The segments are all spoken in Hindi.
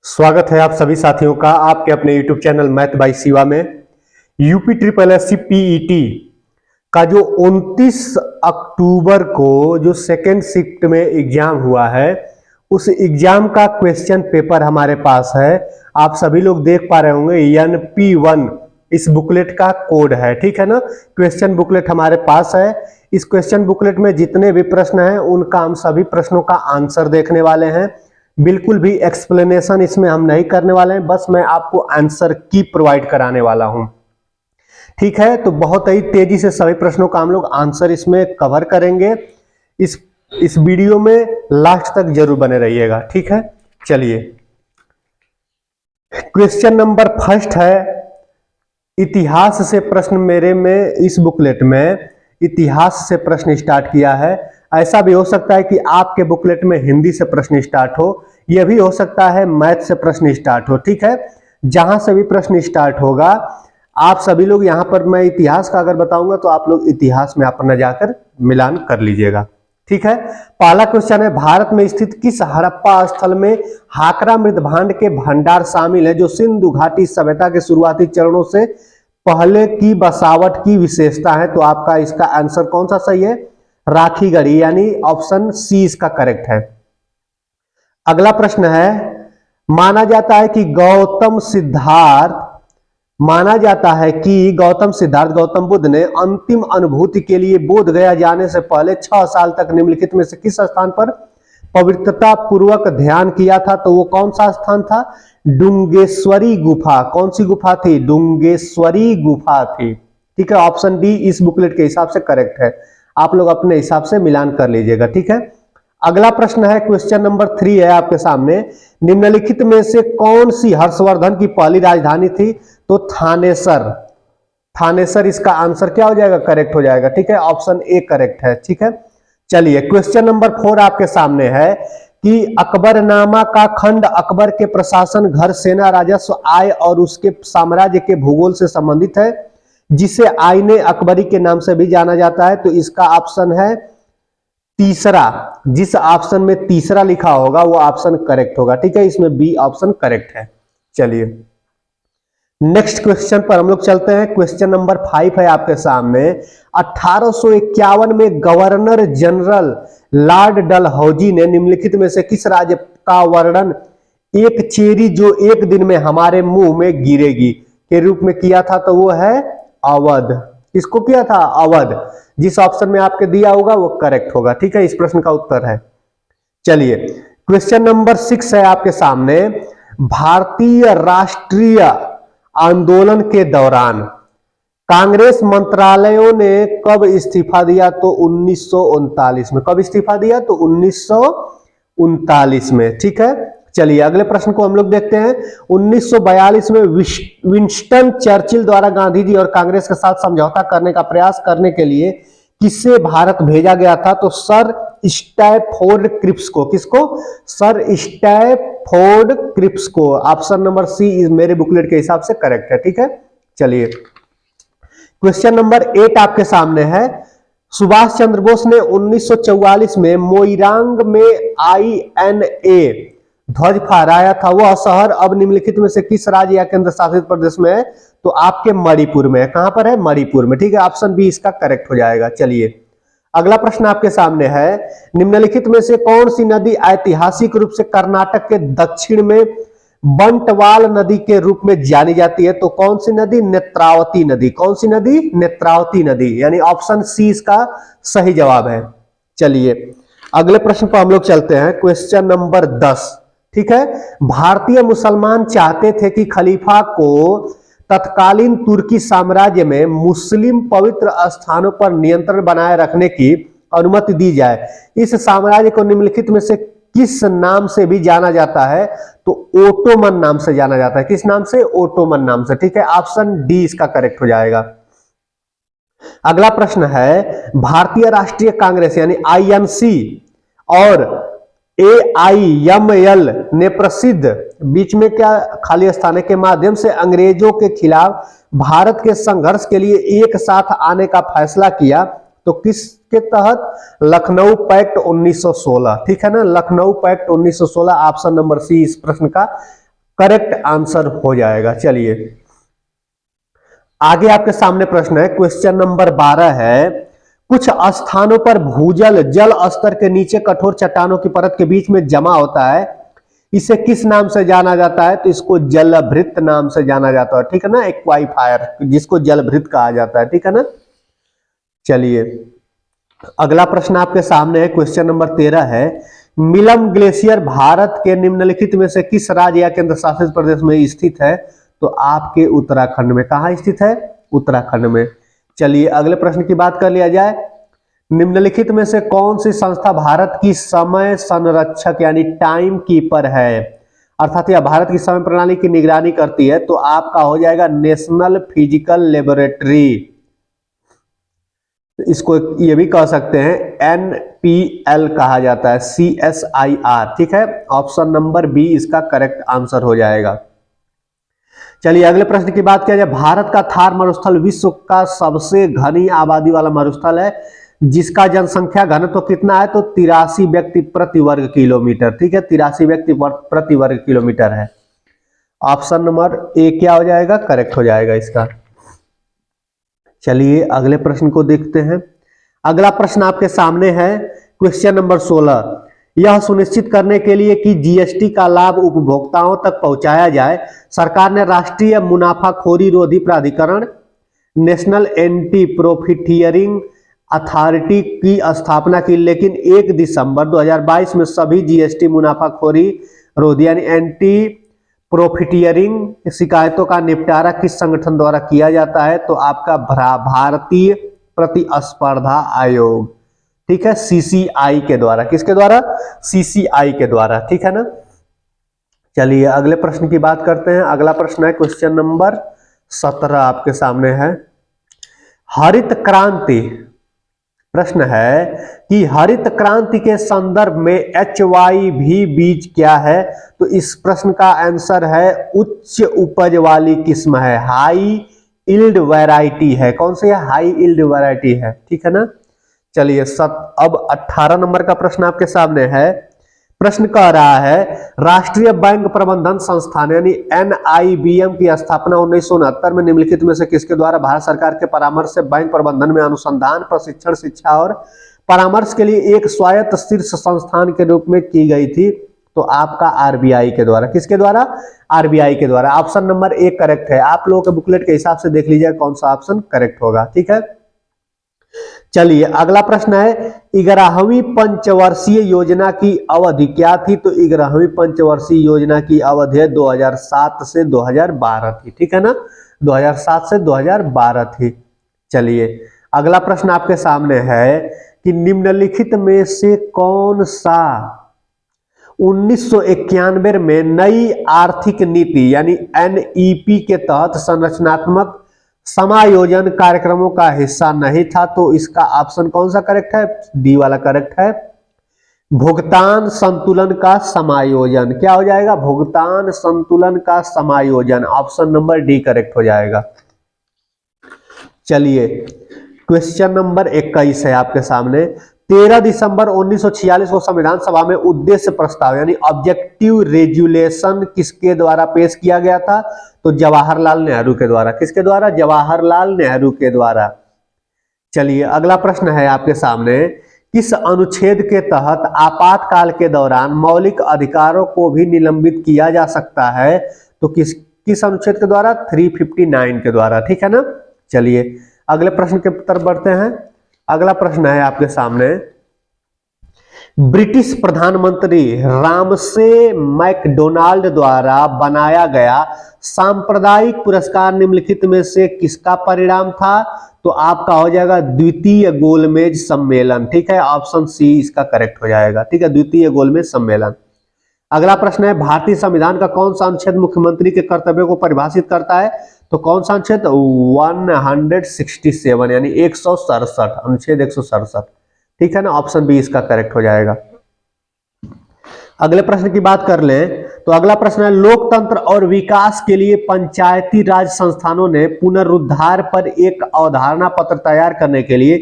स्वागत है आप सभी साथियों का आपके अपने YouTube channel math by Shiva में। यूपी ट्रिपल एससी पीईटी का जो 29 अक्टूबर को जो सेकेंड शिफ्ट में एग्जाम हुआ है, उस एग्जाम का क्वेश्चन पेपर हमारे पास है। आप सभी लोग देख पा रहे होंगे NP1 इस बुकलेट का कोड है, ठीक है ना। क्वेश्चन बुकलेट हमारे पास है। इस क्वेश्चन बुकलेट में जितने भी प्रश्न हैं उनका हम सभी प्रश्नों का आंसर देखने वाले हैं। बिल्कुल भी एक्सप्लेनेशन इसमें हम नहीं करने वाले हैं, बस मैं आपको आंसर की प्रोवाइड कराने वाला हूं, ठीक है। तो बहुत ही तेजी से सभी प्रश्नों का हम लोग आंसर इसमें कवर करेंगे। इस वीडियो में लास्ट तक जरूर बने रहिएगा, ठीक है। चलिए, क्वेश्चन नंबर फर्स्ट है इतिहास से प्रश्न। मेरे में इस बुकलेट में इतिहास से प्रश्न स्टार्ट किया है। ऐसा भी हो सकता है कि आपके बुकलेट में हिंदी से प्रश्न स्टार्ट हो, यह भी हो सकता है मैथ से प्रश्न स्टार्ट हो, ठीक है। जहां से भी प्रश्न स्टार्ट होगा आप सभी लोग यहां पर, मैं इतिहास का अगर बताऊंगा तो आप लोग इतिहास में अपना जाकर मिलान कर लीजिएगा, ठीक है। पहला क्वेश्चन है, भारत में स्थित किस हड़प्पा स्थल में हाकरा मृदभांड के भंडार शामिल है जो सिंधु घाटी सभ्यता के शुरुआती चरणों से पहले की बसावट की विशेषता है। तो आपका इसका आंसर कौन सा सही है? राखीगढ़ी, यानी ऑप्शन सी इसका करेक्ट है। अगला प्रश्न है, माना जाता है कि गौतम सिद्धार्थ गौतम बुद्ध ने अंतिम अनुभूति के लिए बोध गया जाने से पहले 6 साल तक निम्नलिखित में से किस स्थान पर पवित्रता पूर्वक ध्यान किया था? तो वो कौन सा स्थान था? डुंगेश्वरी गुफा। कौन सी गुफा थी? डुंगेश्वरी गुफा थी, ठीक है। ऑप्शन डी इस बुकलेट के हिसाब से करेक्ट है। आप लोग अपने हिसाब से मिलान कर लीजिएगा, ठीक है। अगला प्रश्न है, क्वेश्चन नंबर 3 है आपके सामने, निम्नलिखित में से कौन सी हर्षवर्धन की पहली राजधानी थी? तो थानेसर इसका आंसर क्या हो जाएगा? करेक्ट हो जाएगा, ठीक है। ऑप्शन ए करेक्ट है, ठीक है। चलिए, क्वेश्चन नंबर 4 आपके सामने है कि अकबरनामा का खंड अकबर के प्रशासन, घर, सेना, राजस्व, आय और उसके साम्राज्य के भूगोल से संबंधित है, जिसे आईने अकबरी के नाम से भी जाना जाता है। तो इसका ऑप्शन है तीसरा। जिस ऑप्शन में तीसरा लिखा होगा वो ऑप्शन करेक्ट होगा, ठीक है। इसमें बी ऑप्शन करेक्ट है। चलिए, नेक्स्ट क्वेश्चन पर हम लोग चलते हैं। क्वेश्चन नंबर 5 है आपके सामने, 1851 में गवर्नर जनरल लॉर्ड डलहौजी ने निम्नलिखित में से किस राज्य का वर्णन एक चेरी जो एक दिन में हमारे मुंह में गिरेगी के रूप में किया था? तो वो है अवध। किसको किया था? अवध। जिस ऑप्शन में आपके दिया होगा वो करेक्ट होगा, ठीक है। इस प्रश्न का उत्तर है। चलिए, क्वेश्चन नंबर 6 है आपके सामने, भारतीय राष्ट्रीय आंदोलन के दौरान कांग्रेस मंत्रालयों ने कब इस्तीफा दिया? तो 1939 में। कब इस्तीफा दिया? तो 1939 में, ठीक है। चलिए, अगले प्रश्न को हम लोग देखते हैं। 1942 में विंस्टन चर्चिल द्वारा गांधी जी और कांग्रेस के साथ समझौता करने का प्रयास करने के लिए किसे भारत भेजा गया था? तो सर स्टैफोर्ड क्रिप्स को। किसको? सर स्टैफोर्ड क्रिप्स को। ऑप्शन नंबर सी इस मेरे बुकलेट के हिसाब से करेक्ट है, ठीक है। चलिए, क्वेश्चन नंबर 8 आपके सामने है, सुभाष चंद्र बोस ने 1944 में मोइरांग में INA ध्वज फहराया था। वह शहर अब निम्नलिखित में से किस राज्य या केंद्र शासित प्रदेश में है? तो आपके मणिपुर में है। कहां पर है? मणिपुर में, ठीक है। ऑप्शन बी इसका करेक्ट हो जाएगा। चलिए, अगला प्रश्न आपके सामने है, निम्नलिखित में से कौन सी नदी ऐतिहासिक रूप से कर्नाटक के दक्षिण में बंटवाल नदी के रूप में जानी जाती है? तो कौन सी नदी? नेत्रावती नदी। कौन सी नदी? नेत्रावती नदी, यानी ऑप्शन सी इसका सही जवाब है। चलिए, अगले प्रश्न पर हम लोग चलते हैं। क्वेश्चन नंबर 10, ठीक है। भारतीय मुसलमान चाहते थे कि खलीफा को तत्कालीन तुर्की साम्राज्य में मुस्लिम पवित्र स्थानों पर नियंत्रण बनाए रखने की अनुमति दी जाए। इस साम्राज्य को निम्नलिखित में से किस नाम से भी जाना जाता है? तो ओटोमन नाम से जाना जाता है। किस नाम से? ओटोमन नाम से, ठीक है। ऑप्शन डी इसका करेक्ट हो जाएगा। अगला प्रश्न है, भारतीय राष्ट्रीय कांग्रेस यानी INC और AIML ने प्रसिद्ध बीच में क्या खाली स्थान के माध्यम से अंग्रेजों के खिलाफ भारत के संघर्ष के लिए एक साथ आने का फैसला किया। तो किसके तहत? लखनऊ पैक्ट 1916, ठीक है ना। Lucknow pact 1916 option number C इस प्रश्न का करेक्ट आंसर हो जाएगा। चलिए आगे आपके सामने प्रश्न है, क्वेश्चन नंबर 12 है, कुछ स्थानों पर भूजल जल स्तर के नीचे कठोर चट्टानों की परत के बीच में जमा होता है, इसे किस नाम से जाना जाता है? तो इसको जलभृत नाम से जाना जाता है, ठीक है ना, एक्वाइफायर, जिसको जलभृत कहा जाता है, ठीक है ना। चलिए अगला प्रश्न आपके सामने है, क्वेश्चन नंबर 13 है, मिलम ग्लेशियर भारत के निम्नलिखित में से किस राज्य या केंद्र शासित प्रदेश में स्थित है? तो आपके उत्तराखंड में। कहां स्थित है? उत्तराखंड में। चलिए अगले प्रश्न की बात कर लिया जाए, निम्नलिखित में से कौन सी संस्था भारत की समय संरक्षक यानी टाइम कीपर है, अर्थात यह भारत की समय प्रणाली की निगरानी करती है? तो आपका हो जाएगा नेशनल फिजिकल लेबोरेटरी, इसको ये भी कह सकते हैं NPL कहा जाता है, CSIR, ठीक है। ऑप्शन नंबर बी इसका करेक्ट आंसर हो जाएगा। चलिए अगले प्रश्न की बात किया जाए, भारत का थार मरुस्थल विश्व का सबसे घनी आबादी वाला मरुस्थल है, जिसका जनसंख्या घनत्व कितना है? तो 83 व्यक्ति प्रति वर्ग किलोमीटर, ठीक है, 83 व्यक्ति प्रति वर्ग किलोमीटर है। ऑप्शन नंबर ए क्या हो जाएगा? करेक्ट हो जाएगा इसका। चलिए अगले प्रश्न को देखते हैं, अगला प्रश्न आपके सामने है, क्वेश्चन नंबर 16, यह सुनिश्चित करने के लिए कि जीएसटी का लाभ उपभोक्ताओं तक पहुंचाया जाए, सरकार ने राष्ट्रीय मुनाफाखोरी रोधी प्राधिकरण नेशनल एंटी प्रॉफिटियरिंग अथॉरिटी की स्थापना की, लेकिन 1 दिसंबर 2022 में सभी जीएसटी मुनाफाखोरी रोधी यानी एंटी प्रॉफिटियरिंग शिकायतों का निपटारा किस संगठन द्वारा किया जाता है? तो आपका भारतीय प्रतिस्पर्धा आयोग, ठीक है, CCI के द्वारा। किसके द्वारा? CCI के द्वारा, ठीक है ना। चलिए अगले प्रश्न की बात करते हैं, अगला प्रश्न है क्वेश्चन नंबर 17 आपके सामने है, हरित क्रांति, प्रश्न है कि हरित क्रांति के संदर्भ में HYV बीज क्या है? तो इस प्रश्न का आंसर है उच्च उपज वाली किस्म है, हाई इल्ड वैरायटी है। कौन सी है? हाई इल्ड वैरायटी है, ठीक है ना। चलिए अब 18 नंबर का प्रश्न आपके सामने है, प्रश्न कह रहा है, राष्ट्रीय बैंक प्रबंधन संस्थान यानी NIBM की स्थापना 1969 में निम्नलिखित में से किसके द्वारा भारत सरकार के परामर्श से बैंक प्रबंधन में अनुसंधान, प्रशिक्षण, शिक्षा और परामर्श के लिए एक स्वायत्त शीर्ष संस्थान के रूप में की गई थी? तो आपका RBI के द्वारा। किसके द्वारा? RBI के द्वारा। ऑप्शन नंबर ए करेक्ट है, आप लोगों के बुकलेट के हिसाब से देख लीजिए कौन सा ऑप्शन करेक्ट होगा, ठीक है। चलिए अगला प्रश्न है, 11वीं पंचवर्षीय योजना की अवधि क्या थी? तो 11वीं पंचवर्षीय योजना की अवधि है 2007 से 2012 थी, ठीक है ना, 2007 से 2012 थी। चलिए अगला प्रश्न आपके सामने है कि निम्नलिखित में से कौन सा 1991 में नई आर्थिक नीति यानी NEP के तहत संरचनात्मक समायोजन कार्यक्रमों का हिस्सा नहीं था? तो इसका ऑप्शन कौन सा करेक्ट है? डी वाला करेक्ट है, भुगतान संतुलन का समायोजन। क्या हो जाएगा? भुगतान संतुलन का समायोजन। ऑप्शन नंबर डी करेक्ट हो जाएगा। चलिए क्वेश्चन नंबर 21 है आपके सामने, 13 दिसंबर 1946 को संविधान सभा में उद्देश्य प्रस्ताव यानी ऑब्जेक्टिव रेजुलेशन किसके द्वारा पेश किया गया था? तो जवाहरलाल नेहरू के द्वारा। किसके द्वारा? जवाहरलाल नेहरू के द्वारा। चलिए अगला प्रश्न है आपके सामने, किस अनुच्छेद के तहत आपातकाल के दौरान मौलिक अधिकारों को भी निलंबित किया जा सकता है? तो किस अनुच्छेद के द्वारा? 359 के द्वारा, ठीक है ना। चलिए अगले प्रश्न के तरफ बढ़ते हैं, अगला प्रश्न है आपके सामने, ब्रिटिश प्रधानमंत्री रामसे मैकडोनाल्ड द्वारा बनाया गया सांप्रदायिक पुरस्कार निम्नलिखित में से किसका परिणाम था? तो आपका हो जाएगा द्वितीय गोलमेज सम्मेलन, ठीक है, ऑप्शन सी इसका करेक्ट हो जाएगा, ठीक है, द्वितीय गोलमेज सम्मेलन। अगला प्रश्न है, भारतीय संविधान का कौन सा अनुच्छेद मुख्यमंत्री के कर्तव्यों को परिभाषित करता है? तो कौन सा अनुच्छेद? 167 यानी 167, अनुच्छेद 167, ठीक है ना, ऑप्शन बी इसका करेक्ट हो जाएगा। अगले प्रश्न की बात कर लें तो अगला प्रश्न है, लोकतंत्र और विकास के लिए पंचायती राज संस्थानों ने पुनरुद्धार पर एक अवधारणा पत्र तैयार करने के लिए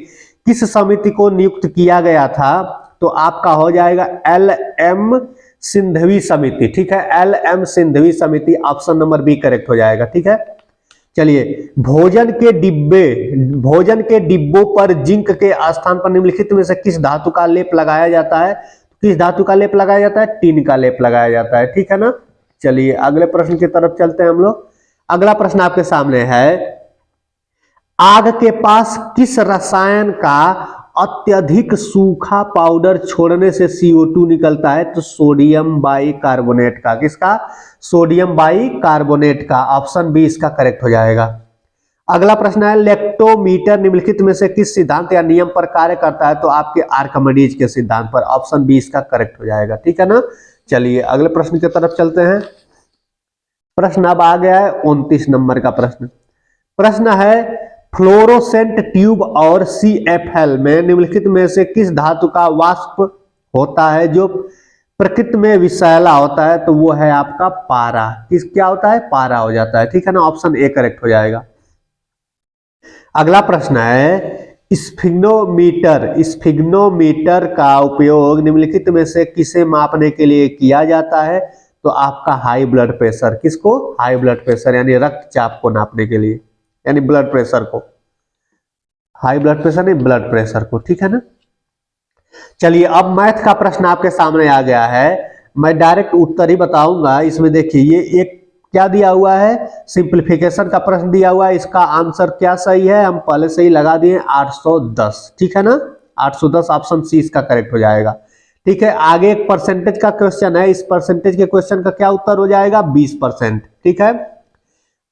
किस समिति को नियुक्त किया गया था? तो आपका हो जाएगा LM सिंधवी समिति, ठीक है, LM सिंधवी समिति, ऑप्शन नंबर बी करेक्ट हो जाएगा। ठीक है, चलिए, भोजन के डिब्बों पर जिंक के स्थान पर निम्नलिखित में से किस धातु का लेप लगाया जाता है? किस धातु का लेप लगाया जाता है? टीन का लेप लगाया जाता है। ठीक है ना। चलिए अगले प्रश्न की तरफ चलते हैं हम लोग। अगला प्रश्न आपके सामने है, आग के पास किस रसायन का अत्यधिक सूखा पाउडर छोड़ने से CO2 निकलता है? तो सोडियम बाइकार्बोनेट का। किसका? सोडियम बाइकार्बोनेट का। ऑप्शन बी इसका करेक्ट हो जाएगा। अगला प्रश्न है, लेक्टोमीटर निम्नलिखित में से किस सिद्धांत या नियम पर कार्य करता है? तो आपके आर्किमिडीज के सिद्धांत पर। ऑप्शन बी इसका करेक्ट हो जाएगा। ठीक है ना। चलिए अगले प्रश्न की तरफ चलते हैं। प्रश्न अब आ गया है 29 नंबर का प्रश्न। प्रश्न है, फ्लोरोसेंट ट्यूब और CFL में निम्नलिखित में से किस धातु का वाष्प होता है जो प्रकृति में विषैला होता है? तो वो है आपका पारा। किस क्या होता है? पारा हो जाता है। ठीक है ना। ऑप्शन ए करेक्ट हो जाएगा। अगला प्रश्न है, स्फिग्नोमीटर का उपयोग निम्नलिखित में से किसे मापने के लिए किया जाता है? तो आपका हाई ब्लड प्रेशर। किसको? हाई ब्लड प्रेशर यानी रक्तचाप को नापने के लिए, यानी ब्लड प्रेशर को। हाई ब्लड प्रेशर नहीं, ब्लड प्रेशर को। ठीक है ना। चलिए अब मैथ का प्रश्न आपके सामने आ गया है। मैं डायरेक्ट उत्तर ही बताऊंगा। इसमें देखिए, ये एक क्या दिया हुआ है? सिंप्लीफिकेशन का प्रश्न दिया हुआ है। इसका आंसर क्या सही है? हम पहले से ही लगा दिए 810। ठीक है ना। 810 ऑप्शन सी इसका करेक्ट हो जाएगा। ठीक है, आगे एक परसेंटेज का क्वेश्चन है। इस परसेंटेज के क्वेश्चन का क्या उत्तर हो जाएगा? 20%। ठीक है,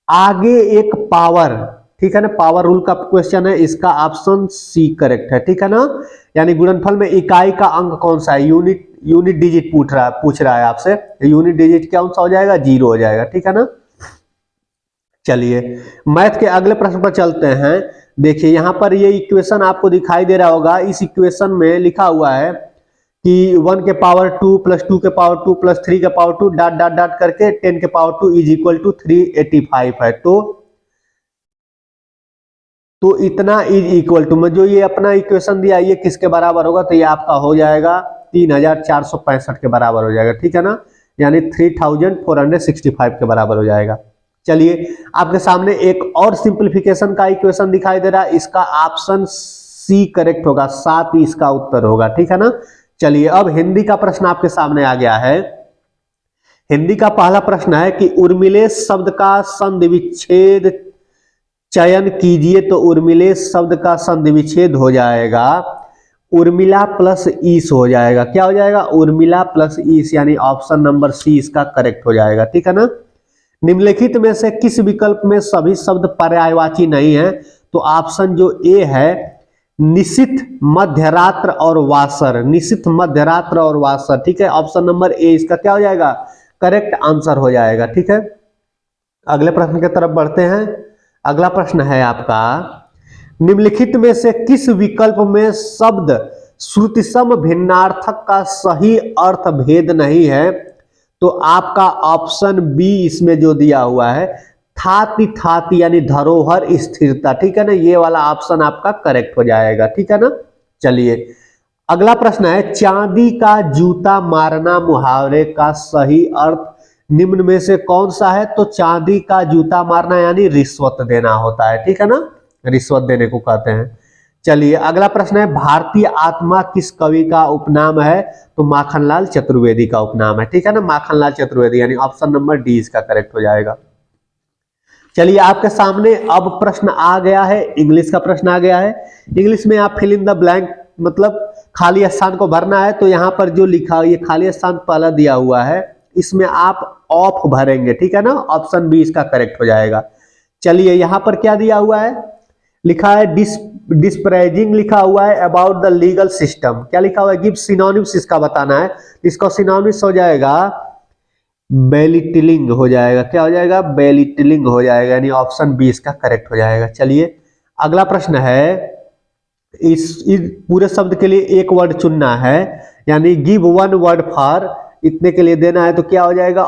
आगे एक पावर, ठीक है ना, पावर रूल का क्वेश्चन है। इसका ऑप्शन सी करेक्ट है। ठीक है ना। यानी गुणनफल में इकाई का अंक कौन सा है? यूनिट डिजिट पूछ रहा है आपसे। यूनिट डिजिट क्या सा हो जाएगा? 0 हो जाएगा। ठीक है ना। चलिए मैथ के अगले प्रश्न पर चलते हैं। देखिए यहां पर ये इक्वेशन आपको दिखाई दे रहा होगा। इस इक्वेशन में लिखा हुआ है कि 1 के पावर 2 प्लस 2 के पावर 2 प्लस 3 के पावर 2 डॉट डॉट डॉट करके 10 के पावर 2 इज इक्वल टू 385 है। तो इतना इज इक्वल टू में जो ये अपना इक्वेशन दिया ये किसके बराबर होगा? तो ये आपका हो जाएगा 3465 के बराबर हो जाएगा। ठीक है ना। यानी 3465 के बराबर हो जाएगा। चलिए आपके सामने एक और सिंप्लीफिकेशन का इक्वेशन दिखाई दे रहा है। इसका ऑप्शन सी करेक्ट होगा। 7 ही इसका उत्तर होगा। ठीक है ना। चलिए अब हिंदी का प्रश्न आपके सामने आ गया है। हिंदी का पहला प्रश्न है कि उर्मिलेश शब्द का संधि विच्छेद चयन कीजिए। तो उर्मिलेश शब्द का संधि विच्छेद हो जाएगा उर्मिला प्लस ईस हो जाएगा। क्या हो जाएगा? उर्मिला प्लस ईस, यानी ऑप्शन नंबर सी इसका करेक्ट हो जाएगा। ठीक है ना। निम्नलिखित में से किस विकल्प में सभी शब्द पर्यायवाची नहीं है? तो ऑप्शन जो ए है, निशित, मध्यरात्र और वासर। निशित, मध्यरात्र और वासर। ठीक है, ऑप्शन नंबर ए इसका क्या हो जाएगा? करेक्ट आंसर हो जाएगा। ठीक है, अगले प्रश्न की तरफ बढ़ते हैं। अगला प्रश्न है आपका, निम्नलिखित में से किस विकल्प में शब्द श्रुतिसम भिन्नार्थक का सही अर्थ भेद नहीं है? तो आपका ऑप्शन बी इसमें जो दिया हुआ है, थाति थाति यानी धरोहर स्थिरता। ठीक है ना, ये वाला ऑप्शन आपका करेक्ट हो जाएगा। ठीक है ना। चलिए अगला प्रश्न है, चांदी का जूता मारना मुहावरे का सही अर्थ निम्न में से कौन सा है? तो चांदी का जूता मारना यानी रिश्वत देना होता है। ठीक है ना, रिश्वत देने को कहते हैं। चलिए अगला प्रश्न है, भारतीय आत्मा किस कवि का उपनाम है? तो माखनलाल चतुर्वेदी का उपनाम है। ठीक है ना, माखनलाल चतुर्वेदी, यानी ऑप्शन नंबर डी इसका करेक्ट हो जाएगा। चलिए आपके सामने अब प्रश्न आ गया है, इंग्लिश का प्रश्न आ गया है। इंग्लिश में आप फिल इन द ब्लैंक, मतलब खाली स्थान को भरना है। तो यहाँ पर जो लिखा ये खाली स्थान पहला दिया हुआ है, इसमें आप ऑफ भरेंगे। ठीक है ना, ऑप्शन बी इसका करेक्ट हो जाएगा। चलिए यहाँ पर क्या दिया हुआ है, लिखा है डिस्प्रेजिंग लिखा हुआ है अबाउट द लीगल सिस्टम। क्या लिखा हुआ है? गिव सिनोनिम्स इसका बताना है। इसका सिनोनिम्स हो जाएगा बेलिटिलिंग हो जाएगा। क्या हो जाएगा? बेलिटिलिंग हो जाएगा, यानी ऑप्शन बी इसका करेक्ट हो जाएगा। चलिए अगला प्रश्न है, इस पूरे शब्द के लिए एक वर्ड चुनना है, यानी गिव वन वर्ड फॉर, इतने के लिए देना है। तो क्या हो जाएगा?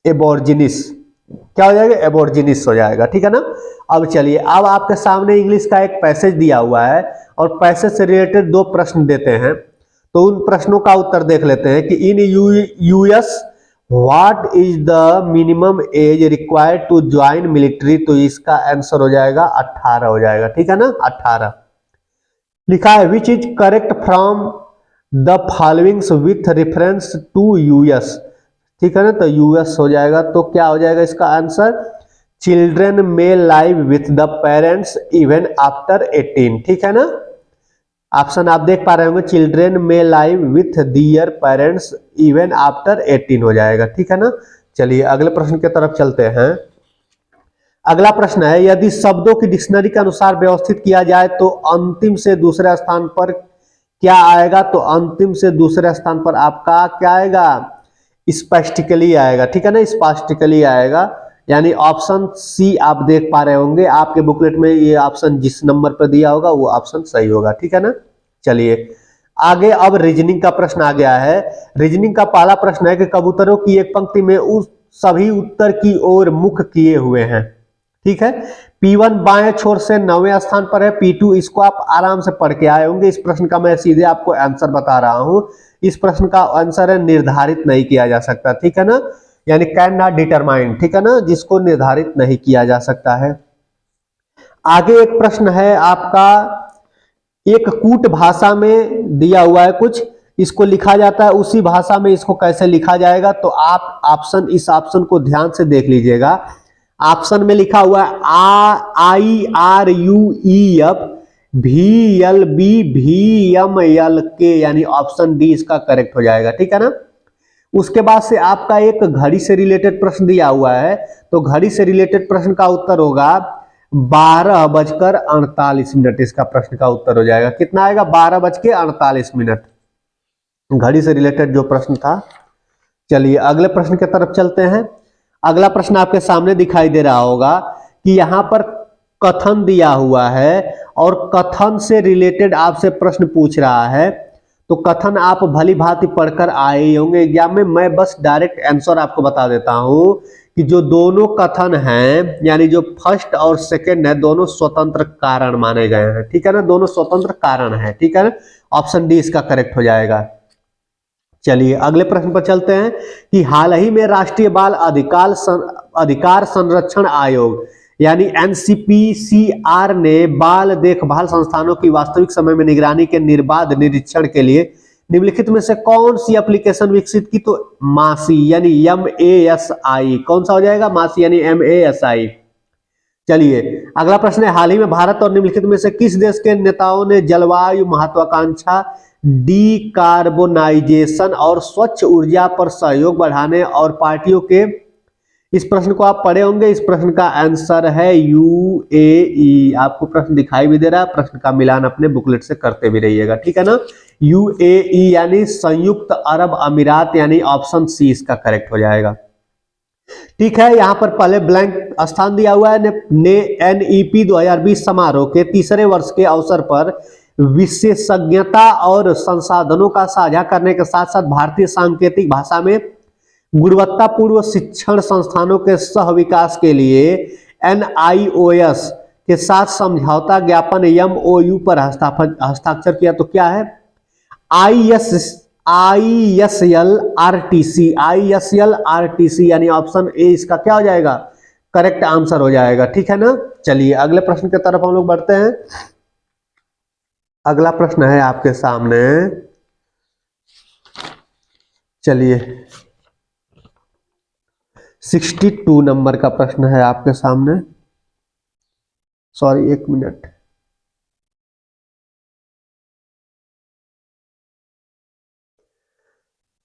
एबोर्जिनिस। क्या हो जाएगा? एबोर्जिनिस हो जाएगा। ठीक है ना। अब चलिए, अब आपके सामने इंग्लिश का एक पैसेज दिया हुआ है और पैसेज से रिलेटेड दो प्रश्न देते हैं। तो उन प्रश्नों का उत्तर देख लेते हैं कि in US what is the minimum age required to join military, तो इसका आंसर हो जाएगा 18 हो जाएगा, ठीक है ना, 18 लिखा है। Which is correct from the followings with reference to US, ठीक है ना, तो यूएस हो जाएगा। तो क्या हो जाएगा इसका answer, children may live with the parents even after 18, ठीक है ना। ऑप्शन आप देख पा रहे होंगे, children may live with their parents even after 18 हो जाएगा, ठीक है ना। चलिए अगले प्रश्न की तरफ चलते हैं। अगला प्रश्न है, यदि शब्दों की डिक्शनरी के अनुसार व्यवस्थित किया जाए तो अंतिम से दूसरे स्थान पर क्या आएगा, तो अंतिम से दूसरे स्थान पर आपका क्या आएगा, स्पैस्टिकली आएगा, ठीक है ना, स्पैस्टिकली आएगा, यानी ऑप्शन सी आप देख पा रहे होंगे, आपके बुकलेट में ये ऑप्शन जिस नंबर पर दिया होगा वो ऑप्शन सही होगा, ठीक है ना। चलिए आगे अब रीजनिंग का प्रश्न आ गया है। रीजनिंग का पहला प्रश्न है कि कबूतरों की एक पंक्ति में उस सभी उत्तर की ओर मुख किए हुए हैं, ठीक है। P1 बाएं छोर से 9वें स्थान पर है, P2 इसको आप आराम से पढ़ के आए होंगे। इस प्रश्न का मैं सीधे आपको आंसर बता रहा हूं। इस प्रश्न का आंसर है निर्धारित नहीं किया जा सकता, ठीक है ना, यानी कैन नॉट डिटरमाइन, ठीक है ना, जिसको निर्धारित नहीं किया जा सकता है। आगे एक प्रश्न है आपका, एक कूट भाषा में दिया हुआ है कुछ, इसको लिखा जाता है उसी भाषा में, इसको कैसे लिखा जाएगा, तो आप ऑप्शन, इस ऑप्शन को ध्यान से देख लीजिएगा। ऑप्शन में लिखा हुआ है IRUEF VLB यानी ऑप्शन डी इसका करेक्ट हो जाएगा, ठीक है ना। उसके बाद से आपका एक घड़ी से रिलेटेड प्रश्न दिया हुआ है, तो घड़ी से रिलेटेड प्रश्न का उत्तर होगा 12:48, इसका प्रश्न का उत्तर हो जाएगा। कितना आएगा, 12:48, घड़ी से रिलेटेड जो प्रश्न था। चलिए अगले प्रश्न की तरफ चलते हैं। अगला प्रश्न आपके सामने दिखाई दे रहा होगा कि यहां पर कथन दिया हुआ है और कथन से रिलेटेड आपसे प्रश्न पूछ रहा है, तो कथन आप भली भांति पढ़कर आए होंगे एग्जाम में। मैं बस डायरेक्ट आंसर आपको बता देता हूं कि जो दोनों कथन हैं, यानी जो फर्स्ट और सेकंड है, दोनों स्वतंत्र कारण माने गए हैं, ठीक है ना, दोनों स्वतंत्र कारण है, ठीक है ना, ऑप्शन डी इसका करेक्ट हो जाएगा। चलिए अगले प्रश्न पर चलते हैं कि हाल ही में राष्ट्रीय बाल अधिकार संरक्षण आयोग यानी NCPCR ने बाल देखभाल संस्थानों की वास्तविक समय में निगरानी के निर्बाध निरीक्षण के लिए निम्नलिखित में से कौन सी एप्लीकेशन विकसित की, तो मासी यानी MASI, कौन सा हो जाएगा, मासी यानी MASI। चलिए अगला प्रश्न है, हाल ही में भारत और निम्नलिखित में से किस देश के नेताओं ने जलवायु महत्वाकांक्षा, डीकार्बोनाइजेशन और स्वच्छ ऊर्जा पर सहयोग बढ़ाने और पार्टियों के, इस प्रश्न को आप पढ़े होंगे। इस प्रश्न का आंसर है UAE। आपको प्रश्न दिखाई भी दे रहा है, प्रश्न का मिलान अपने बुकलेट से करते भी रहिएगा, ठीक है ना। UAE यानी संयुक्त अरब अमीरात, यानी ऑप्शन सी इसका करेक्ट हो जाएगा, ठीक है। यहां पर पहले ब्लैंक स्थान दिया हुआ है। NEP 2020 समारोह के तीसरे वर्ष के अवसर पर विशेषज्ञता और संसाधनों का साझा करने के साथ साथ भारतीय सांकेतिक भाषा में गुणवत्तापूर्ण शिक्षण संस्थानों के सह विकास के लिए NIOS के साथ समझौता ज्ञापन MOU पर हस्ताक्षर किया, तो क्या है, ISLRTC यानी ऑप्शन ए इसका क्या हो जाएगा, करेक्ट आंसर हो जाएगा, ठीक है ना। चलिए अगले प्रश्न की तरफ हम लोग बढ़ते हैं। अगला प्रश्न है आपके सामने, चलिए 62 नंबर का प्रश्न है आपके सामने, सॉरी एक मिनट,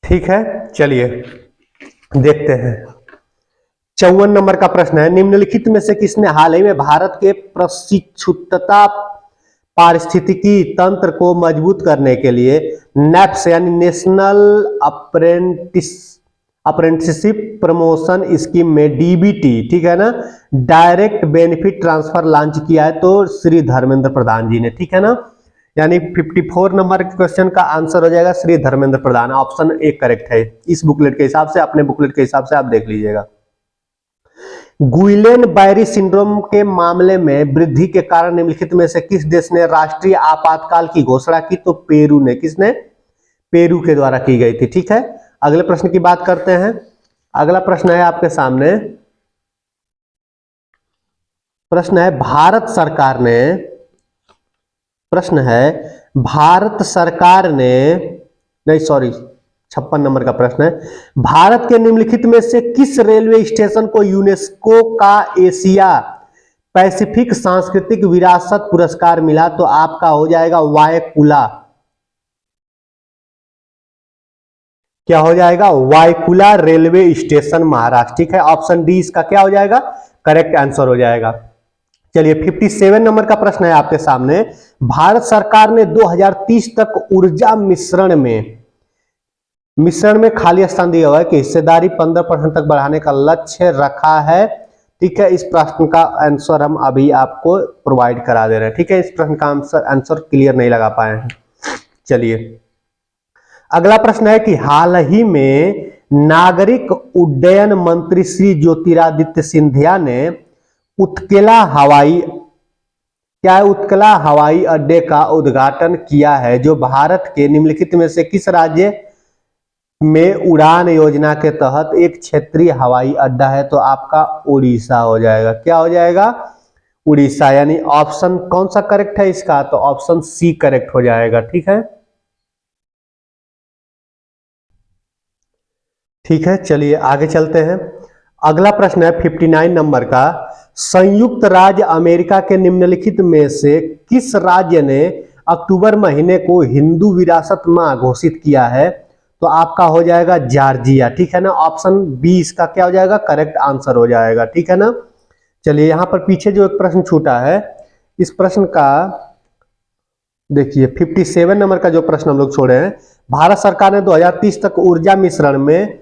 ठीक है। चलिए देखते हैं 54 नंबर का प्रश्न है, निम्नलिखित में से किसने हाल ही में भारत के प्रशिक्षुता पारिस्थितिकी तंत्र को मजबूत करने के लिए NAPS यानी नेशनल अप्रेंटिसशिप प्रमोशन स्कीम में DBT, ठीक है ना, डायरेक्ट बेनिफिट ट्रांसफर लॉन्च किया है, तो श्री धर्मेंद्र प्रधान जी ने, ठीक है ना, यानी 54 नंबर के क्वेश्चन का आंसर हो जाएगा Shri Dharmendra Pradhan, option A correct है। इस बुकलेट के हिसाब से, अपने बुकलेट के हिसाब से आप देख लीजिएगा। गुइलेन बैरी सिंड्रोम के मामले में वृद्धि के कारण निम्नलिखित में से किस देश ने राष्ट्रीय आपातकाल की घोषणा की, तो पेरू ने, किसने, पेरू के द्वारा की गई थी। ठीक है, अगले प्रश्न की बात करते हैं। अगला प्रश्न है आपके सामने, प्रश्न है भारत सरकार ने, नहीं सॉरी 56 नंबर का प्रश्न है, भारत के निम्नलिखित में से किस रेलवे स्टेशन को यूनेस्को का एशिया पैसिफिक सांस्कृतिक विरासत पुरस्कार मिला? तो आपका हो जाएगा वायकुला। क्या हो जाएगा? वायकुला रेलवे स्टेशन, महाराष्ट्र। ठीक है, ऑप्शन डी इसका क्या हो जाएगा? करेक्ट आंसर हो जाएगा। चलिए 57 नंबर का प्रश्न है आपके सामने, भारत सरकार ने 2030 तक ऊर्जा मिश्रण में खाली स्थान दिया हुआ है कि हिस्सेदारी 15% तक बढ़ाने का लक्ष्य रखा है। ठीक है, इस प्रश्न का आंसर हम अभी आपको प्रोवाइड करा दे रहे हैं। ठीक है, इस प्रश्न का आंसर क्लियर नहीं लगा पाए हैं। चलिए अगला प्रश्न है कि हाल ही में नागरिक उड्डयन मंत्री श्री ज्योतिरादित्य सिंधिया ने उत्कला हवाई अड्डे का उद्घाटन किया है, जो भारत के निम्नलिखित में से किस राज्य में उड़ान योजना के तहत एक क्षेत्रीय हवाई अड्डा है? तो आपका उड़ीसा हो जाएगा। क्या हो जाएगा? उड़ीसा, यानी ऑप्शन कौन सा करेक्ट है इसका? तो ऑप्शन सी करेक्ट हो जाएगा। ठीक है, ठीक है, चलिए आगे चलते हैं। अगला प्रश्न है 59 नंबर का, संयुक्त राज्य अमेरिका के निम्नलिखित में से किस राज्य ने अक्टूबर महीने को हिंदू विरासत माह घोषित किया है? तो आपका हो जाएगा जॉर्जिया। ठीक है ना, ऑप्शन बी इसका क्या हो जाएगा? करेक्ट आंसर हो जाएगा। ठीक है ना, चलिए यहां पर पीछे जो एक प्रश्न छूटा है, इस प्रश्न का देखिए 57 नंबर का जो प्रश्न हम लोग छोड़े हैं, भारत सरकार ने 2030 तक ऊर्जा मिश्रण में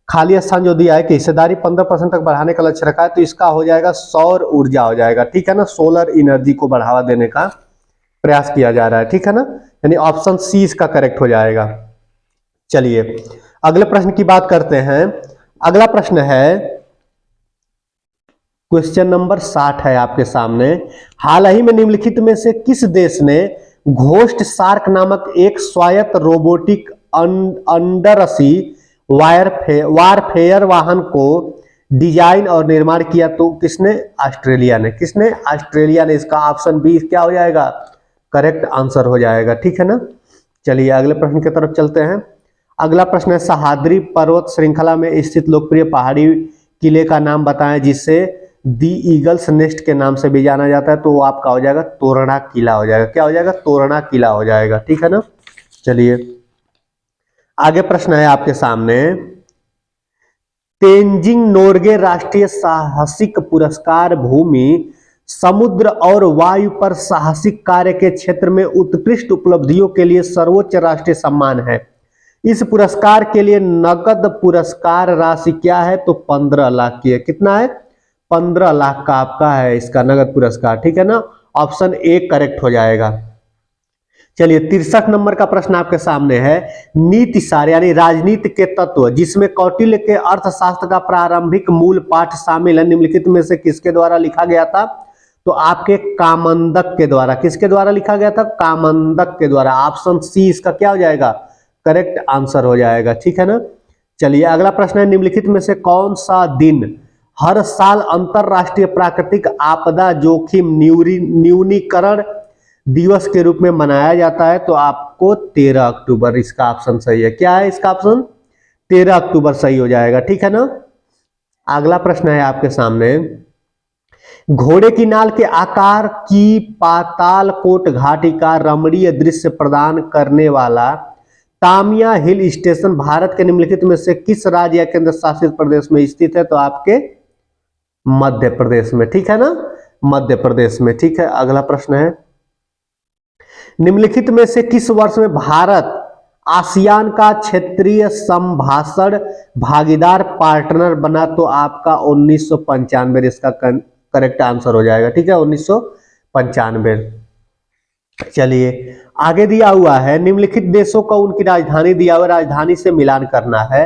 खाली स्थान जो दिया है कि हिस्सेदारी 15% तक बढ़ाने का लक्ष्य रखा है, तो इसका हो जाएगा सौर ऊर्जा हो जाएगा। ठीक है ना, सोलर एनर्जी को बढ़ावा देने का प्रयास किया जा रहा है। ठीक है ना, यानी ऑप्शन सी इसका करेक्ट हो जाएगा। चलिए अगले प्रश्न की बात करते हैं। अगला प्रश्न है क्वेश्चन नंबर 60 है आपके सामने, हाल ही में निम्नलिखित में से किस देश ने घोस्ट शार्क नामक एक स्वायत्त रोबोटिक अंडरसी वारफेयर वाहन को डिजाइन और निर्माण किया? तो किसने? ऑस्ट्रेलिया ने। किसने? ऑस्ट्रेलिया ने। इसका ऑप्शन बी क्या हो जाएगा? करेक्ट आंसर हो जाएगा। ठीक है ना, चलिए अगले प्रश्न की तरफ चलते हैं। अगला प्रश्न है, सह्याद्री पर्वत श्रृंखला में स्थित लोकप्रिय पहाड़ी किले का नाम बताएं जिसे दी ईगल्स नेस्ट के नाम से भी जाना जाता है? तो वो आपका हो जाएगा तोरणा किला हो जाएगा। क्या हो जाएगा? तोरणा किला हो जाएगा। ठीक है ना, चलिए आगे प्रश्न है आपके सामने, तेंजिंग नोर्गे राष्ट्रीय साहसिक पुरस्कार भूमि, समुद्र और वायु पर साहसिक कार्य के क्षेत्र में उत्कृष्ट उपलब्धियों के लिए सर्वोच्च राष्ट्रीय सम्मान है। इस पुरस्कार के लिए नकद पुरस्कार राशि क्या है? तो 15 लाख की है। कितना है? 15 लाख का आपका है इसका नगद पुरस्कार। ठीक है ना, ऑप्शन ए करेक्ट हो जाएगा। चलिए 63 नंबर का प्रश्न आपके सामने है, नीति सार यानी राजनीति के तत्व जिसमें कौटिल्य के अर्थशास्त्र का प्रारंभिक मूल पाठ शामिल है, निम्नलिखित में से किसके द्वारा लिखा गया था? तो आपके कामंदक के द्वारा। किसके द्वारा लिखा गया था? कामंदक के द्वारा। ऑप्शन सी इसका क्या हो जाएगा? करेक्ट आंसर हो जाएगा। ठीक है ना, चलिए अगला प्रश्न है, निम्नलिखित में से कौन सा दिन हर साल अंतरराष्ट्रीय प्राकृतिक आपदा जोखिम न्यूनीकरण दिवस के रूप में मनाया जाता है? तो आपको 13 अक्टूबर इसका ऑप्शन सही है। क्या है इसका ऑप्शन? 13 अक्टूबर सही हो जाएगा। ठीक है ना, अगला प्रश्न है आपके सामने, घोड़े की नाल के आकार की पातालकोट घाटी का रमणीय दृश्य प्रदान करने वाला तामिया हिल स्टेशन भारत के निम्नलिखित में से किस राज्य या केंद्र शासित प्रदेश में स्थित है? तो आपके मध्य प्रदेश में। ठीक है ना, मध्य प्रदेश में। ठीक है, अगला प्रश्न है, निम्नलिखित में से किस वर्ष में भारत आसियान का क्षेत्रीय संभाषण भागीदार पार्टनर बना? तो आपका 1995 इसका करेक्ट आंसर हो जाएगा। ठीक है, 1995। चलिए आगे दिया हुआ है, निम्नलिखित देशों को उनकी राजधानी दिया हुआ, राजधानी से मिलान करना है।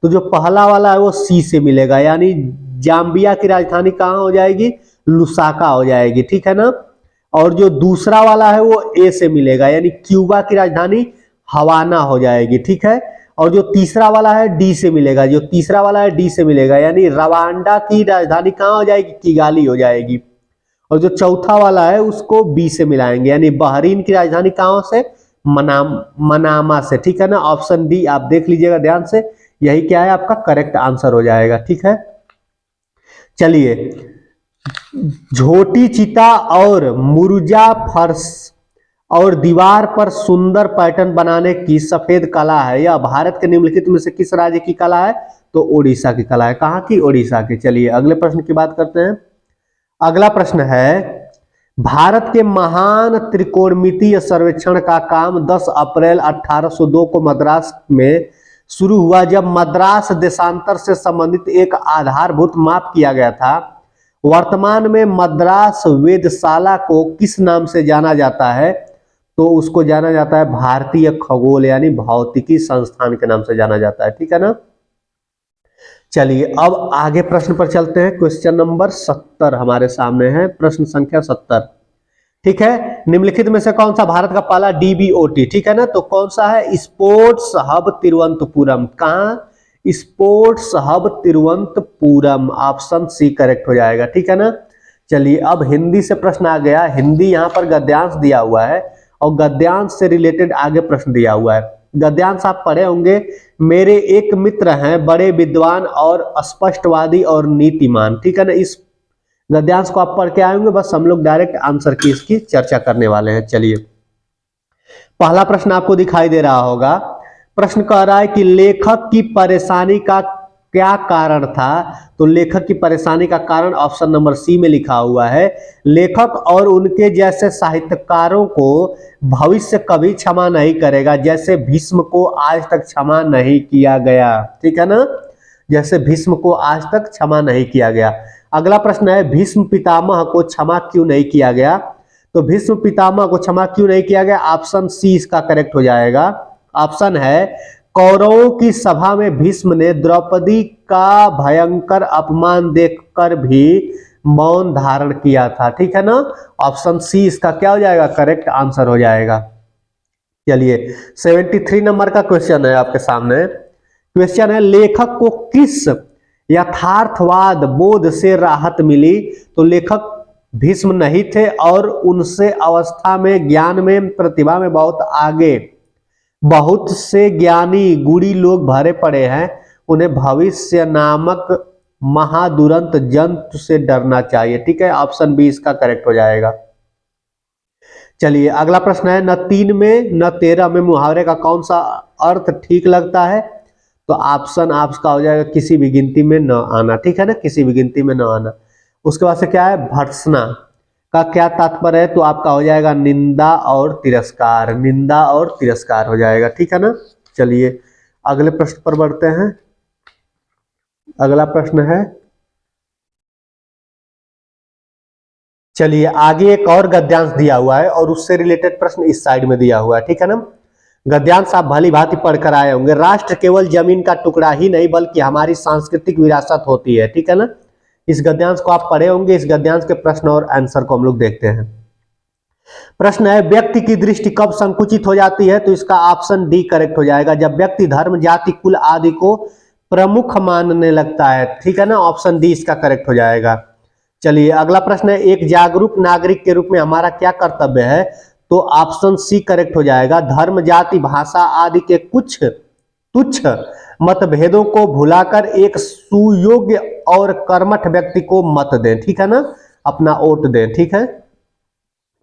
तो जो पहला वाला है वो सी से मिलेगा, यानी जाम्बिया की राजधानी कहाँ हो जाएगी? लुसाका हो जाएगी। ठीक है ना, और जो दूसरा वाला है वो ए से मिलेगा, यानी क्यूबा की राजधानी हवाना हो जाएगी, ठीक है। और जो तीसरा वाला है डी से मिलेगा, जो तीसरा वाला है डी से मिलेगा, यानी रवांडा की राजधानी कहाँ हो जाएगी, किगाली हो जाएगी। और जो चौथा वाला है उसको बी से मिलाएंगे, यानी बहरीन की राजधानी कहाँ से, मनामा से, ठीक है ना। ऑप्शन डी आप देख लीजिएगा ध्यान से, यही क्या है आपका करेक्ट आंसर हो जाएगा, ठीक है। चलिए, झोटी चिता और मुर्जा फर्श और दीवार पर सुंदर पैटर्न बनाने की सफेद कला है, यह भारत के निम्नलिखित में से किस राज्य की कला है, तो ओडिशा की कला है। कहाँ की, ओडिशा की। चलिए अगले प्रश्न की बात करते हैं। अगला प्रश्न है, भारत के महान त्रिकोणमितीय सर्वेक्षण का काम 10 अप्रैल 1802 को मद्रास में शुरू हुआ, जब मद्रास देशांतर से संबंधित एक आधारभूत माप किया गया था। वर्तमान में मद्रास वेधशाला को किस नाम से जाना जाता है, तो उसको जाना जाता है भारतीय खगोल यानी भौतिकी संस्थान के नाम से जाना जाता है, ठीक है ना। चलिए अब आगे प्रश्न पर चलते हैं। क्वेश्चन नंबर 70 हमारे सामने है, प्रश्न संख्या 70, ठीक है। निम्नलिखित में से कौन सा भारत का पहला डीबीओटी, ठीक है ना, तो कौन सा है, स्पोर्ट्स हब तिरुवनंतपुरम। कहाँ, sports hub Thiruvananthapuram, option C correct हो जाएगा, ठीक है ना। चलिए अब हिंदी से प्रश्न आ गया। हिंदी यहाँ पर गद्यांश दिया हुआ है और गद्यांश से रिलेटेड आगे प्रश्न दिया हुआ है। गद्यांश आप पढ़े होंगे, मेरे एक मित्र हैं बड़े विद्वान और स्पष्टवादी और नीतिमान, ठीक है ना। इस गद्यांश को आप पढ़ के आए होंगे, बस हम लोग डायरेक्ट आंसर की इसकी चर्चा करने वाले हैं। चलिए पहला प्रश्न आपको दिखाई दे रहा होगा। प्रश्न कह रहा है कि लेखक की परेशानी का क्या कारण था, तो लेखक की परेशानी का कारण ऑप्शन नंबर सी में लिखा हुआ है, लेखक और उनके जैसे साहित्यकारों को भविष्य कभी क्षमा नहीं करेगा, जैसे भीष्म को आज तक क्षमा नहीं किया गया, ठीक है ना, जैसे भीष्म को आज तक क्षमा नहीं किया गया। अगला प्रश्न है, भीष्म पितामह को क्षमा क्यों नहीं किया गया, तो भीष्म पितामह को क्षमा क्यों नहीं किया गया, ऑप्शन सी इसका करेक्ट हो जाएगा। ऑप्शन है, कौरवों की सभा में भीष्म ने द्रौपदी का भयंकर अपमान देखकर भी मौन धारण किया था, ठीक है ना। ऑप्शन सी इसका क्या हो जाएगा, करेक्ट आंसर हो जाएगा। चलिए 73 नंबर का क्वेश्चन है आपके सामने। क्वेश्चन है, लेखक को किस यथार्थवाद बोध से राहत मिली, तो लेखक भीष्म नहीं थे और उनसे अवस्था में, ज्ञान में, प्रतिभा में बहुत आगे, बहुत से ज्ञानी गुणी लोग भरे पड़े हैं, उन्हें भविष्य नामक महादुरंत जंतु से डरना चाहिए, ठीक है। ऑप्शन बी इसका करेक्ट हो जाएगा। चलिए अगला प्रश्न है, न 3 में न 13 में मुहावरे का कौन सा अर्थ ठीक लगता है, तो ऑप्शन आपका हो जाएगा किसी भी गिनती में न आना, ठीक है ना, किसी भी गिनती में न आना। उसके बाद से क्या है, भर्त्सना का क्या तात्पर्य है, तो आपका हो जाएगा निंदा और तिरस्कार, निंदा और तिरस्कार हो जाएगा, ठीक है ना। चलिए अगले प्रश्न पर बढ़ते हैं। अगला प्रश्न है, चलिए आगे एक और गद्यांश दिया हुआ है और उससे रिलेटेड प्रश्न इस साइड में दिया हुआ है, ठीक है ना। गद्यांश आप भली भांति पढ़कर आए होंगे। राष्ट्र केवल जमीन का टुकड़ा ही नहीं बल्कि हमारी सांस्कृतिक विरासत होती है, ठीक है ना। इस गद्यांश को आप पढ़े होंगे। इस गद्यांश के प्रश्न और आंसर को हम लोग देखते हैं। प्रश्न है, व्यक्ति की दृष्टि कब संकुचित हो जाती है, तो इसका ऑप्शन डी करेक्ट हो जाएगा, जब व्यक्ति धर्म, जाति, कुल आदि को प्रमुख मानने लगता है, ठीक है ना। ऑप्शन डी इसका करेक्ट हो जाएगा। चलिए अगला प्रश्न है, एक जागरूक नागरिक के रूप में हमारा क्या कर्तव्य है, तो ऑप्शन सी करेक्ट हो जाएगा, धर्म, जाति, भाषा आदि के कुछ तुच्छ मतभेदों को भुलाकर एक सुयोग्य और कर्मठ व्यक्ति को मत दें, ठीक है ना, अपना वोट दें, ठीक है।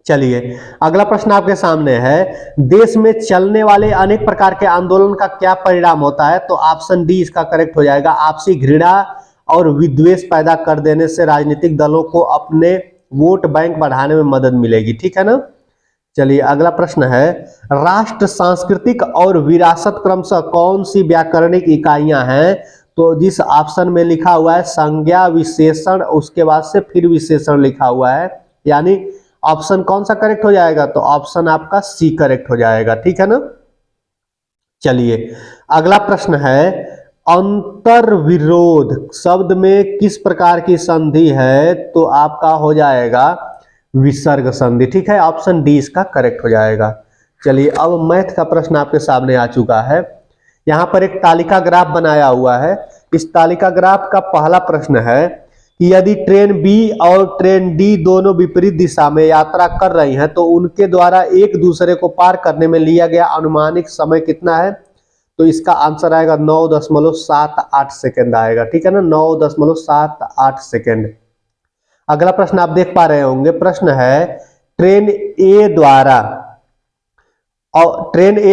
चलिए अगला प्रश्न आपके सामने है, देश में चलने वाले अनेक प्रकार के आंदोलन का क्या परिणाम होता है, तो ऑप्शन डी इसका करेक्ट हो जाएगा, आपसी घृणा और विद्वेष पैदा कर देने से राजनीतिक दलों को अपने वोट बैंक बढ़ाने में मदद मिलेगी, ठीक है ना। चलिए अगला प्रश्न है, राष्ट्र, सांस्कृतिक और विरासत क्रमशः कौन सी व्याकरणिक इकाइयां हैं, तो जिस ऑप्शन में लिखा हुआ है संज्ञा, विशेषण, उसके बाद से फिर विशेषण लिखा हुआ है, यानी ऑप्शन कौन सा करेक्ट हो जाएगा, तो ऑप्शन आपका सी करेक्ट हो जाएगा, ठीक है ना। चलिए अगला प्रश्न है, अंतर विरोध शब्द में किस प्रकार की संधि है, तो आपका हो जाएगा विसर्ग संधि, ठीक है। ऑप्शन डी इसका करेक्ट हो जाएगा। चलिए अब मैथ का प्रश्न आपके सामने आ चुका है। यहाँ पर एक तालिका ग्राफ बनाया हुआ है। इस तालिका ग्राफ का पहला प्रश्न है कि यदि ट्रेन बी और ट्रेन डी दोनों विपरीत दिशा में यात्रा कर रही हैं तो उनके द्वारा एक दूसरे को पार करने में लिया गया अनुमानिक समय कितना है? तो इसका आंसर आएगा 9.78 सेकेंड आएगा। ठीक है ना, 9.78 सेकेंड। अगला प्रश्न आप देख पा रहे होंगे, प्रश्न है ट्रेन ए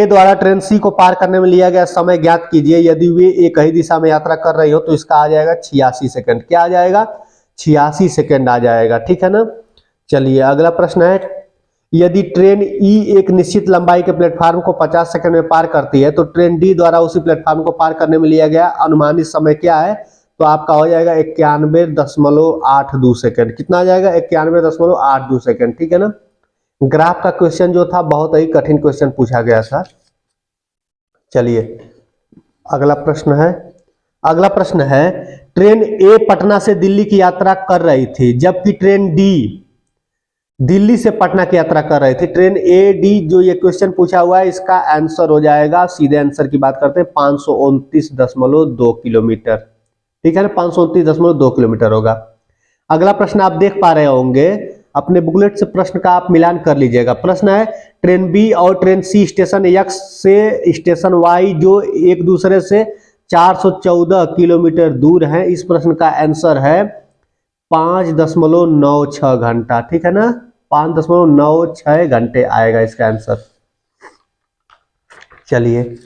द्वारा ट्रेन सी को पार करने में लिया गया समय ज्ञात कीजिए। यदि वे एक ही दिशा में यात्रा कर रही हो तो इसका आ जाएगा 86 सेकंड। क्या आ जाएगा? 86 सेकंड आ जाएगा। ठीक है ना। चलिए अगला प्रश्न है, यदि ट्रेन ई एक निश्चित लंबाई के प्लेटफार्म को 50 सेकंड में पार करती है तो ट्रेन डी द्वारा उसी प्लेटफार्म को पार करने में लिया गया अनुमानित समय क्या है? तो आपका हो जाएगा 91.82 सेकंड। कितना आ जाएगा? 91.82 सेकंड। ठीक है ना। ग्राफ का क्वेश्चन जो था बहुत ही कठिन क्वेश्चन पूछा गया था। चलिए अगला प्रश्न है ट्रेन ए पटना से दिल्ली की यात्रा कर रही थी जबकि ट्रेन डी दिल्ली से पटना की यात्रा कर रही थी। ट्रेन ए डी जो ये क्वेश्चन पूछा हुआ है इसका आंसर हो जाएगा, सीधे आंसर की बात करते हैं, 529.2 किलोमीटर। ठीक है ना, 529.2 किलोमीटर होगा। अगला प्रश्न आप देख पा रहे होंगे, अपने बुकलेट से प्रश्न का आप मिलान कर लीजिएगा। प्रश्न है ट्रेन बी और ट्रेन सी स्टेशन एक्स से स्टेशन वाई जो एक दूसरे से 414 किलोमीटर दूर है, इस प्रश्न का आंसर है 5.96 घंटा। ठीक है ना, 5.96 घंटे आएगा इसका आंसर। चलिए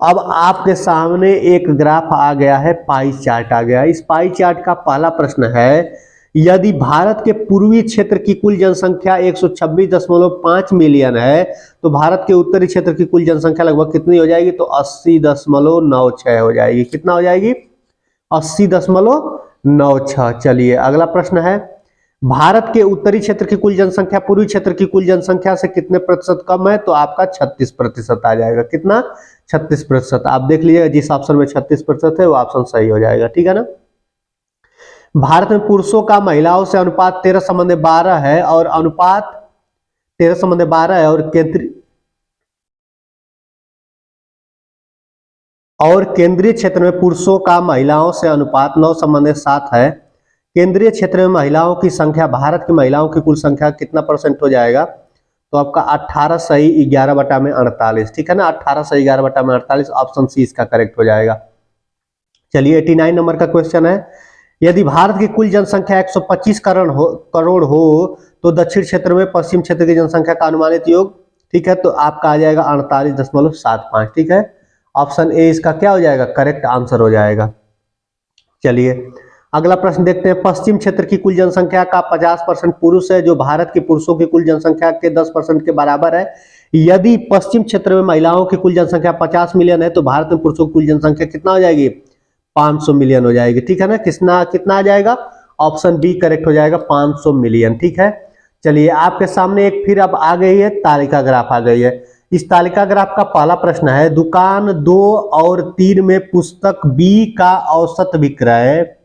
अब आपके सामने एक ग्राफ आ गया है, पाई चार्ट आ गया। इस पाई चार्ट का पहला प्रश्न है, यदि भारत के पूर्वी क्षेत्र की कुल जनसंख्या 126.5 मिलियन है तो भारत के उत्तरी क्षेत्र की कुल जनसंख्या लगभग कितनी हो जाएगी? तो 80.96 हो जाएगी। कितना हो जाएगी? 80.96। चलिए अगला प्रश्न है, भारत के उत्तरी क्षेत्र की कुल जनसंख्या पूर्वी क्षेत्र की कुल जनसंख्या से कितने प्रतिशत कम है? तो आपका 36% आ जाएगा। कितना? 36%। आप देख लीजिएगा जिस ऑप्शन में 36% है वो ऑप्शन सही हो जाएगा। ठीक है ना। भारत में पुरुषों का महिलाओं से अनुपात 13:12 है और अनुपात 13:12 है और केंद्रीय क्षेत्र में पुरुषों का महिलाओं से अनुपात 9:7 है। केंद्रीय क्षेत्र में महिलाओं की संख्या भारत की महिलाओं की कुल संख्या कितना % हो जाएगा? तो आपका 18:11/48। ठीक है ना, 18:11/48 ऑप्शन सी इसका करेक्ट हो जाएगा। चलिए 89 नंबर का क्वेश्चन है, यदि भारत की कुल जनसंख्या 125 करोड़ हो तो दक्षिण क्षेत्र में पश्चिम क्षेत्र की जनसंख्या का अनुमानित योग, ठीक है, तो आपका आ जाएगा 48.75। ठीक है, ऑप्शन ए इसका क्या हो जाएगा? करेक्ट आंसर हो जाएगा। चलिए अगला प्रश्न देखते हैं, पश्चिम क्षेत्र की कुल जनसंख्या का 50% पुरुष है जो भारत की पुरुषों की कुल जनसंख्या के 10% के बराबर है। यदि पश्चिम क्षेत्र में महिलाओं की कुल जनसंख्या 50 मिलियन है तो भारत में पुरुषों की कुल जनसंख्या कितना हो जाएगी? 500 मिलियन हो जाएगी। ठीक है ना, कितना आ जाएगा? ऑप्शन बी करेक्ट हो जाएगा, 500 मिलियन। ठीक है। चलिए आपके सामने एक फिर अब आ गई है तालिका ग्राफ आ गई है। इस तालिका ग्राफ का पहला प्रश्न है, दुकान 2 और 3 में पुस्तक बी का औसत विक्रय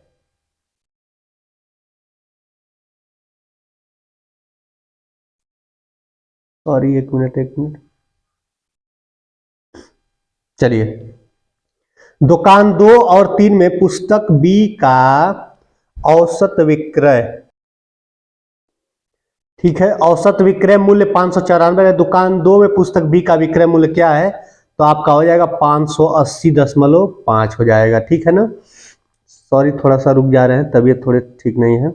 एक मिनट। चलिए दुकान 2 और 3 में पुस्तक बी का औसत विक्रय, ठीक है, औसत विक्रय मूल्य 594 है। दुकान 2 में पुस्तक बी का विक्रय मूल्य क्या है? तो आपका हो जाएगा 580.5 हो जाएगा। ठीक है ना, सॉरी थोड़ा सा रुक जा रहे हैं, तबीयत थोड़े ठीक नहीं है।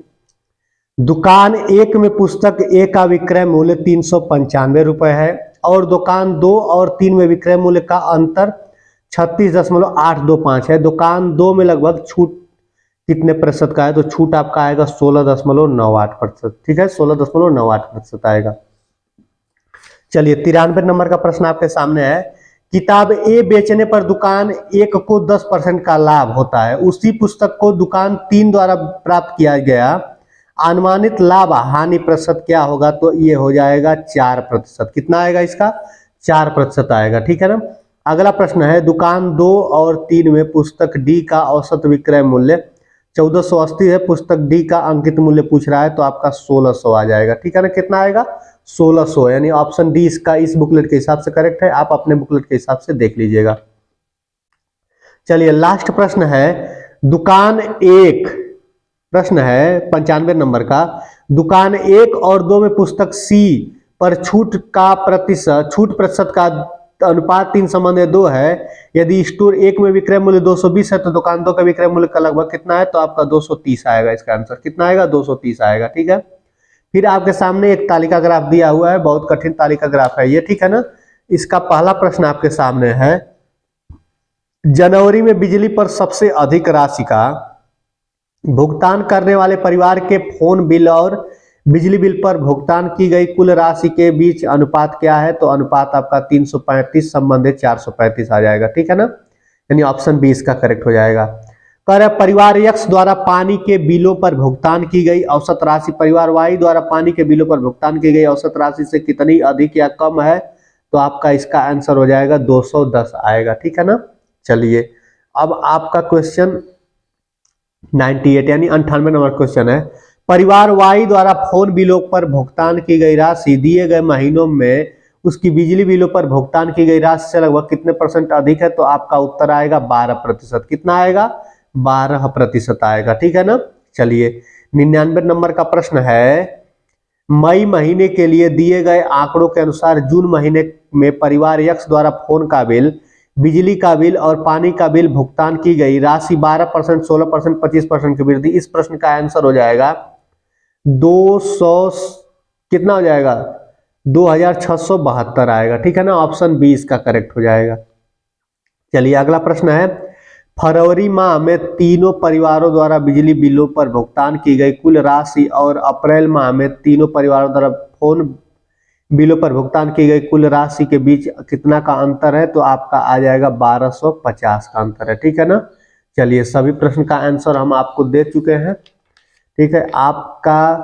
दुकान 1 में पुस्तक ए का विक्रय मूल्य 395 रुपए है और दुकान 2 और 3 में विक्रय मूल्य का अंतर 36.825 है। दुकान 2 में लगभग छूट कितने प्रतिशत का है? तो छूट आपका आएगा 16.98%। ठीक है, 16.98% आएगा। चलिए 93 नंबर का प्रश्न आपके सामने है, किताब ए बेचने पर दुकान 1 को 10% का लाभ होता है, उसी पुस्तक को दुकान 3 द्वारा प्राप्त किया गया अनुमानित लाभ हानि प्रतिशत क्या होगा? तो ये हो जाएगा 4%। कितना आएगा इसका? 4% आएगा। ठीक है ना। अगला प्रश्न है, दुकान 2 और 3 में पुस्तक डी का औसत विक्रय मूल्य 1480 है, पुस्तक डी का अंकित मूल्य पूछ रहा है तो आपका 1600 आ जाएगा। ठीक है ना, कितना आएगा 1600, यानी ऑप्शन डी इसका इस बुकलेट के हिसाब से करेक्ट है। आप अपने बुकलेट के हिसाब से देख लीजिएगा। चलिए लास्ट प्रश्न है, दुकान एक, प्रश्न है 95 नंबर का, दुकान 1 और 2 में पुस्तक सी पर छूट प्रतिशत का अनुपात 3:2 है। यदि स्टोर 1 में विक्रय मूल्य 220 है तो दुकान 2 का विक्रय मूल्य का लगभग कितना है, तो आपका 230 आएगा। इसका आंसर कितना आएगा, 230 आएगा। ठीक है, फिर आपके सामने एक तालिका ग्राफ दिया हुआ है, बहुत कठिन तालिका ग्राफ है ये। ठीक है ना, इसका पहला प्रश्न आपके सामने है, जनवरी में बिजली पर सबसे अधिक राशि का भुगतान करने वाले परिवार के फोन बिल और बिजली बिल पर भुगतान की गई कुल राशि के बीच अनुपात क्या है, तो अनुपात आपका 335 संबंधित 435 आ जाएगा। ठीक है ना, यानी ऑप्शन बी इसका करेक्ट हो जाएगा। कह रहे परिवार एक्स द्वारा पानी के बिलों पर भुगतान की गई औसत राशि परिवार वाई द्वारा पानी के बिलों पर भुगतान की गई औसत राशि से कितनी अधिक या कम है, तो आपका इसका आंसर हो जाएगा 210 आएगा। ठीक है ना, चलिए अब आपका क्वेश्चन 98 यानी 98 नंबर क्वेश्चन है, परिवार वाई द्वारा फोन बिलों पर भुगतान की गई राशि दिए गए महीनों में उसकी बिजली बिलों पर भुगतान की गई राशि से लगभग कितने % अधिक है, तो आपका उत्तर आएगा 12%। कितना आएगा, 12% आएगा। ठीक है ना, चलिए 99 नंबर का प्रश्न है, मई महीने के लिए दिए गए आंकड़ों के अनुसार जून महीने में परिवार एक्स द्वारा फोन का बिल, बिजली का बिल और पानी का बिल भुगतान की गई राशि 12%, 16%, 25% की वृद्धि। इस प्रश्न का आंसर हो जाएगा 200 कितना हो जाएगा, 2672 आएगा। ठीक है ना, ऑप्शन बी इसका करेक्ट हो जाएगा। चलिए अगला प्रश्न है, फरवरी माह में तीनों परिवारों द्वारा बिजली बिलों पर भुगतान की गई कुल राशि और अप्रैल माह में तीनों परिवारों द्वारा फोन बिलों पर भुगतान की गई कुल राशि के बीच कितना का अंतर है, तो आपका आ जाएगा 1250 का अंतर है। ठीक है ना, चलिए सभी प्रश्न का आंसर हम आपको दे चुके हैं। ठीक है, आपका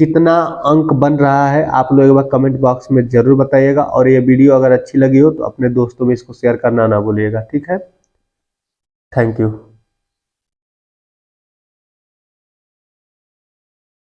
कितना अंक बन रहा है आप लोग एक बार कमेंट बॉक्स में जरूर बताइएगा, और ये वीडियो अगर अच्छी लगी हो तो अपने दोस्तों में इसको शेयर करना ना भूलिएगा। ठीक है, थैंक यू।